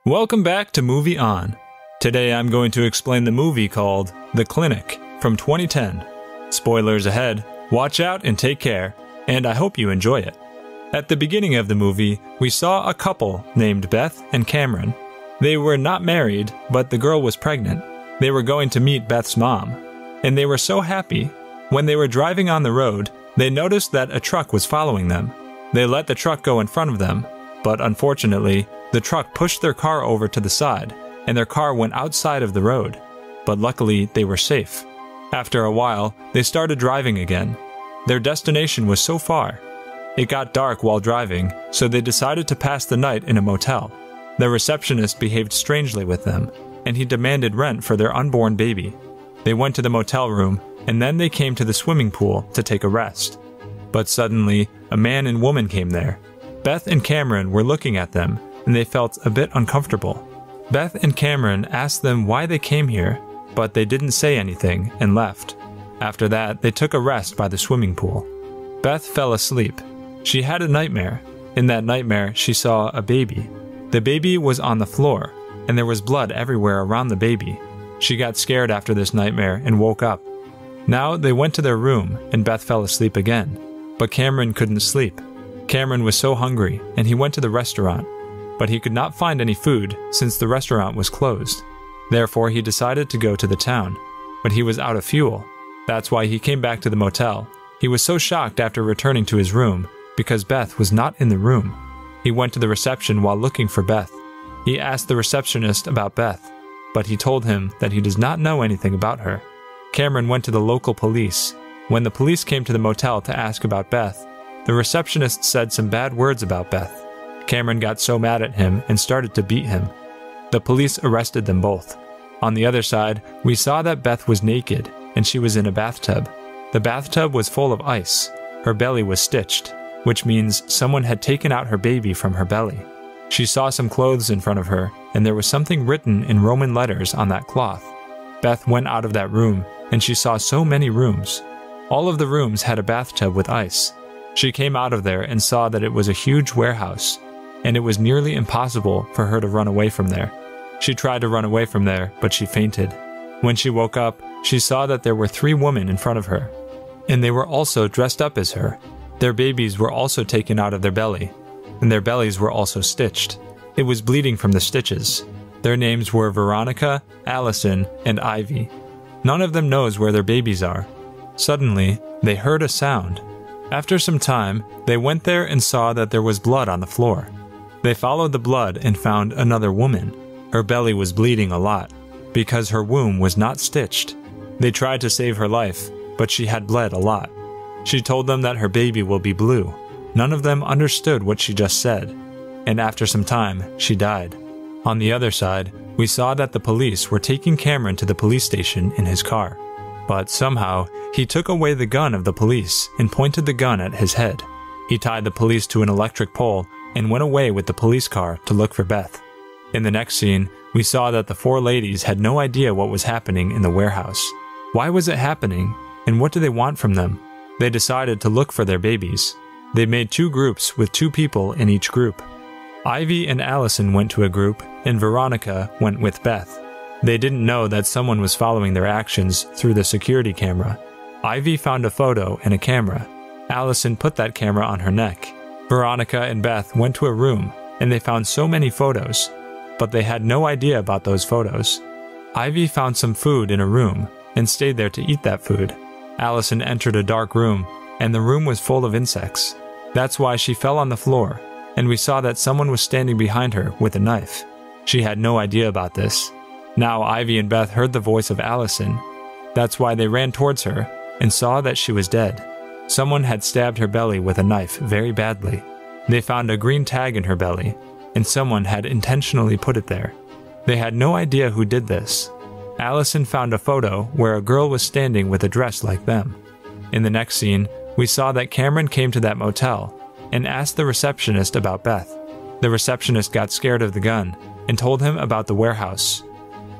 Welcome back to Movie On. Today I'm going to explain the movie called The Clinic from 2010. Spoilers ahead, watch out and take care, and I hope you enjoy it. At the beginning of the movie, we saw a couple named Beth and Cameron. They were not married, but the girl was pregnant. They were going to meet Beth's mom, and they were so happy. When they were driving on the road, they noticed that a truck was following them. They let the truck go in front of them, but unfortunately, the truck pushed their car over to the side, and their car went outside of the road. But luckily, they were safe. After a while, they started driving again. Their destination was so far. It got dark while driving, so they decided to pass the night in a motel. The receptionist behaved strangely with them, and he demanded rent for their unborn baby. They went to the motel room, and then they came to the swimming pool to take a rest. But suddenly, a man and woman came there. Beth and Cameron were looking at them, and they felt a bit uncomfortable. Beth and Cameron asked them why they came here, but they didn't say anything and left. After that, they took a rest by the swimming pool. Beth fell asleep. She had a nightmare. In that nightmare, she saw a baby. The baby was on the floor, and there was blood everywhere around the baby. She got scared after this nightmare and woke up. Now they went to their room, and Beth fell asleep again. But Cameron couldn't sleep. Cameron was so hungry, and he went to the restaurant. But he could not find any food since the restaurant was closed. Therefore, he decided to go to the town. But he was out of fuel. That's why he came back to the motel. He was so shocked after returning to his room because Beth was not in the room. He went to the reception while looking for Beth. He asked the receptionist about Beth, but he told him that he does not know anything about her. Cameron went to the local police. When the police came to the motel to ask about Beth, the receptionist said some bad words about Beth. Cameron got so mad at him and started to beat him. The police arrested them both. On the other side, we saw that Beth was naked, and she was in a bathtub. The bathtub was full of ice. Her belly was stitched, which means someone had taken out her baby from her belly. She saw some clothes in front of her, and there was something written in Roman letters on that cloth. Beth went out of that room, and she saw so many rooms. All of the rooms had a bathtub with ice. She came out of there and saw that it was a huge warehouse, and it was nearly impossible for her to run away from there. She tried to run away from there, but she fainted. When she woke up, she saw that there were 3 women in front of her, and they were also dressed up as her. Their babies were also taken out of their belly, and their bellies were also stitched. It was bleeding from the stitches. Their names were Veronica, Allison, and Ivy. None of them knows where their babies are. Suddenly, they heard a sound. After some time, they went there and saw that there was blood on the floor. They followed the blood and found another woman. Her belly was bleeding a lot, because her womb was not stitched. They tried to save her life, but she had bled a lot. She told them that her baby will be blue. None of them understood what she just said, and after some time, she died. On the other side, we saw that the police were taking Cameron to the police station in his car. But somehow, he took away the gun of the police and pointed the gun at his head. He tied the police to an electric pole and went away with the police car to look for Beth. In the next scene, we saw that the 4 ladies had no idea what was happening in the warehouse. Why was it happening, and what do they want from them? They decided to look for their babies. They made 2 groups with 2 people in each group. Ivy and Allison went to a group, and Veronica went with Beth. They didn't know that someone was following their actions through the security camera. Ivy found a photo and a camera. Allison put that camera on her neck. Veronica and Beth went to a room, and they found so many photos, but they had no idea about those photos. Ivy found some food in a room and stayed there to eat that food. Allison entered a dark room, and the room was full of insects. That's why she fell on the floor, and we saw that someone was standing behind her with a knife. She had no idea about this. Now Ivy and Beth heard the voice of Allison. That's why they ran towards her and saw that she was dead. Someone had stabbed her belly with a knife very badly. They found a green tag in her belly, and someone had intentionally put it there. They had no idea who did this. Allison found a photo where a girl was standing with a dress like them. In the next scene, we saw that Cameron came to that motel and asked the receptionist about Beth. The receptionist got scared of the gun and told him about the warehouse.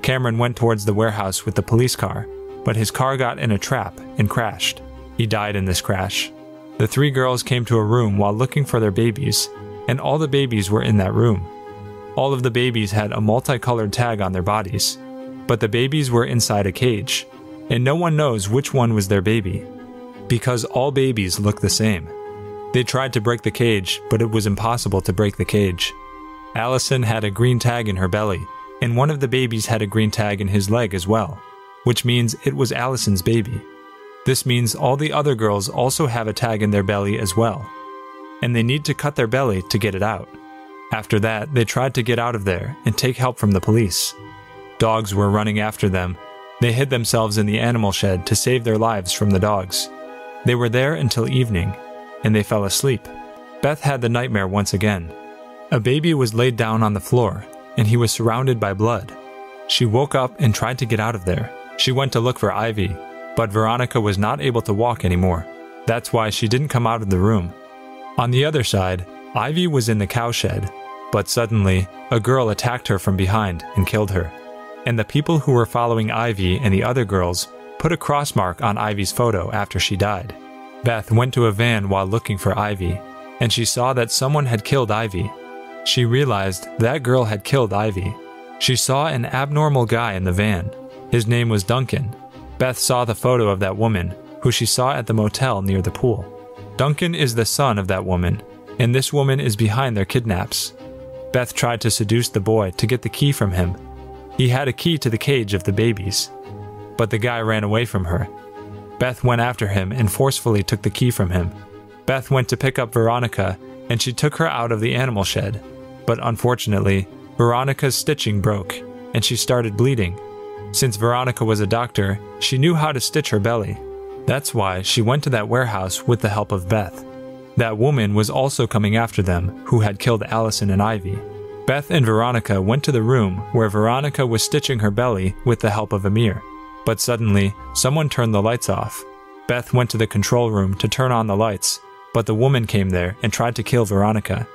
Cameron went towards the warehouse with the police car, but his car got in a trap and crashed. He died in this crash. The 3 girls came to a room while looking for their babies, and all the babies were in that room. All of the babies had a multicolored tag on their bodies, but the babies were inside a cage, and no one knows which one was their baby, because all babies look the same. They tried to break the cage, but it was impossible to break the cage. Allison had a green tag in her belly, and one of the babies had a green tag in his leg as well, which means it was Allison's baby. This means all the other girls also have a tag in their belly as well, and they need to cut their belly to get it out. After that, they tried to get out of there and take help from the police. Dogs were running after them. They hid themselves in the animal shed to save their lives from the dogs. They were there until evening, and they fell asleep. Beth had the nightmare once again. A baby was laid down on the floor, and he was surrounded by blood. She woke up and tried to get out of there. She went to look for Ivy, but Veronica was not able to walk anymore. That's why she didn't come out of the room. On the other side, Ivy was in the cowshed, but suddenly, a girl attacked her from behind and killed her. And the people who were following Ivy and the other girls put a cross mark on Ivy's photo after she died. Beth went to a van while looking for Ivy, and she saw that someone had killed Ivy. She realized that girl had killed Ivy. She saw an abnormal guy in the van. His name was Duncan. Beth saw the photo of that woman, who she saw at the motel near the pool. Duncan is the son of that woman, and this woman is behind their kidnaps. Beth tried to seduce the boy to get the key from him. He had a key to the cage of the babies, but the guy ran away from her. Beth went after him and forcefully took the key from him. Beth went to pick up Veronica, and she took her out of the animal shed. But unfortunately, Veronica's stitching broke, and she started bleeding. Since Veronica was a doctor, she knew how to stitch her belly. That's why she went to that warehouse with the help of Beth. That woman was also coming after them, who had killed Allison and Ivy. Beth and Veronica went to the room where Veronica was stitching her belly with the help of Amir. But suddenly, someone turned the lights off. Beth went to the control room to turn on the lights, but the woman came there and tried to kill Veronica.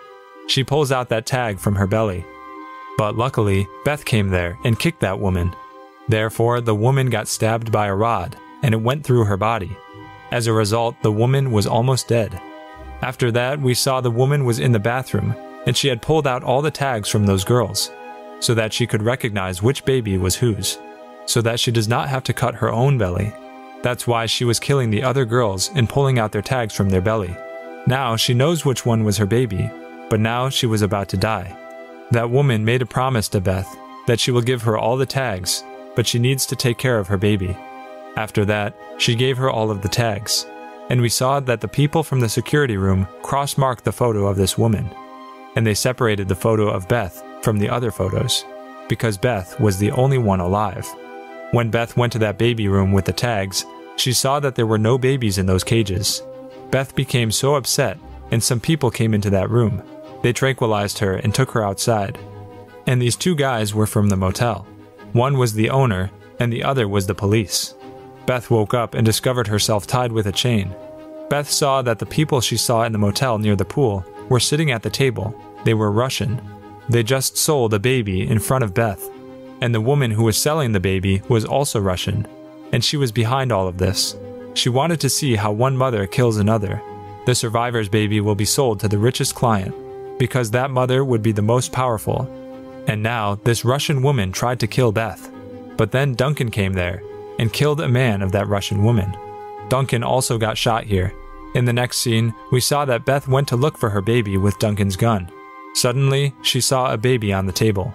She pulls out that tag from her belly. But luckily, Beth came there and kicked that woman. Therefore, the woman got stabbed by a rod, and it went through her body. As a result, the woman was almost dead. After that, we saw the woman was in the bathroom, and she had pulled out all the tags from those girls, so that she could recognize which baby was whose, so that she does not have to cut her own belly. That's why she was killing the other girls and pulling out their tags from their belly. Now she knows which one was her baby, but now she was about to die. That woman made a promise to Beth that she will give her all the tags, but she needs to take care of her baby. After that, she gave her all of the tags, and we saw that the people from the security room cross-marked the photo of this woman, and they separated the photo of Beth from the other photos, because Beth was the only one alive. When Beth went to that baby room with the tags, she saw that there were no babies in those cages. Beth became so upset, and some people came into that room. They tranquilized her and took her outside. And these two guys were from the motel. One was the owner, and the other was the police. Beth woke up and discovered herself tied with a chain. Beth saw that the people she saw in the motel near the pool were sitting at the table. They were Russian. They just sold a baby in front of Beth. And the woman who was selling the baby was also Russian, and she was behind all of this. She wanted to see how one mother kills another. The survivor's baby will be sold to the richest client, because that mother would be the most powerful. And now, this Russian woman tried to kill Beth. But then Duncan came there, and killed a man of that Russian woman. Duncan also got shot here. In the next scene, we saw that Beth went to look for her baby with Duncan's gun. Suddenly, she saw a baby on the table.